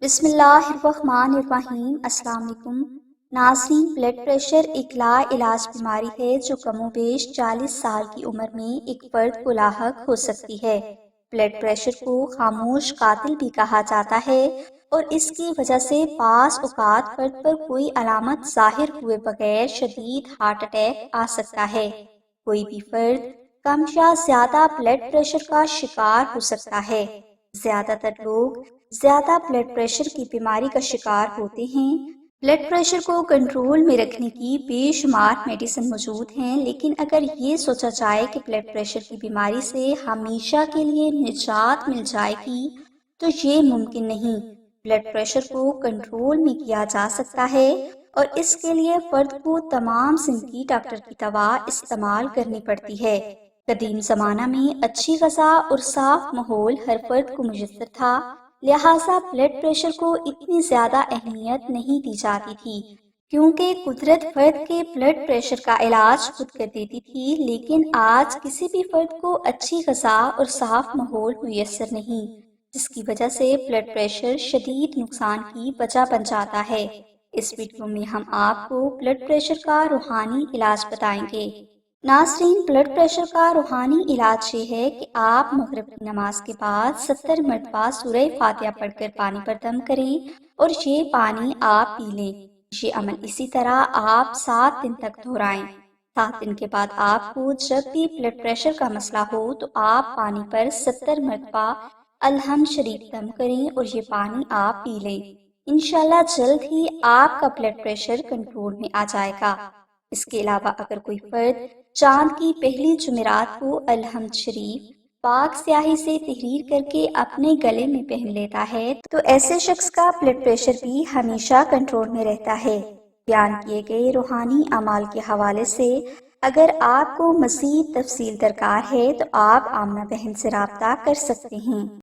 بسم اللہ الرحمن الرحیم۔ السلام علیکم ناظرین، بلڈ پریشر ایک لا علاج بیماری ہے جو کم و بیش 40 سال کی عمر میں ایک فرد کو لاحق ہو سکتی ہے۔ بلڈ پریشر کو خاموش قاتل بھی کہا جاتا ہے اور اس کی وجہ سے بعض اوقات فرد پر کوئی علامت ظاہر ہوئے بغیر شدید ہارٹ اٹیک آ سکتا ہے۔ کوئی بھی فرد کم یا زیادہ بلڈ پریشر کا شکار ہو سکتا ہے۔ زیادہ تر لوگ زیادہ بلڈ پریشر کی بیماری کا شکار ہوتے ہیں۔ بلڈ پریشر کو کنٹرول میں رکھنے کی بے شمار میڈیسن موجود ہیں، لیکن اگر یہ سوچا جائے کہ بلڈ پریشر کی بیماری سے ہمیشہ کے لیے نجات مل جائے گی تو یہ ممکن نہیں۔ بلڈ پریشر کو کنٹرول میں کیا جا سکتا ہے اور اس کے لیے فرد کو تمام زندگی ڈاکٹر کی دوا استعمال کرنی پڑتی ہے۔ قدیم زمانہ میں اچھی غذا اور صاف ماحول ہر فرد کو میسر تھا، لہٰذا بلڈ پریشر کو اتنی زیادہ اہمیت نہیں دی جاتی تھی، کیونکہ قدرت فرد کے بلڈ پریشر کا علاج خود کر دیتی تھی۔ لیکن آج کسی بھی فرد کو اچھی غذا اور صاف ماحول میسر نہیں، جس کی وجہ سے بلڈ پریشر شدید نقصان کی وجہ بن جاتا ہے۔ اس ویڈیو میں ہم آپ کو بلڈ پریشر کا روحانی علاج بتائیں گے۔ ناظرین، بلڈ پریشر کا روحانی علاج یہ ہے کہ آپ مغرب کی نماز کے بعد 70 مرتبہ سورہ فاتحہ پڑھ کر پانی پر دم کریں اور یہ پانی آپ پی لیں۔ یہ عمل اسی طرح آپ 7 دن تک دہرائیں۔ 7 دن کے بعد آپ کو جب بھی بلڈ پریشر کا مسئلہ ہو تو آپ پانی پر 70 مرتبہ الحمد شریف دم کریں اور یہ پانی آپ پی لیں۔ انشاءاللہ جلد ہی آپ کا بلڈ پریشر کنٹرول میں آ جائے گا۔ اس کے علاوہ اگر کوئی فرد چاند کی پہلی جمعرات کو الحمد شریف پاک سیاہی سے تحریر کر کے اپنے گلے میں پہن لیتا ہے تو ایسے شخص کا بلڈ پریشر بھی ہمیشہ کنٹرول میں رہتا ہے۔ بیان کیے گئے روحانی اعمال کے حوالے سے اگر آپ کو مزید تفصیل درکار ہے تو آپ آمنہ بہن سے رابطہ کر سکتے ہیں۔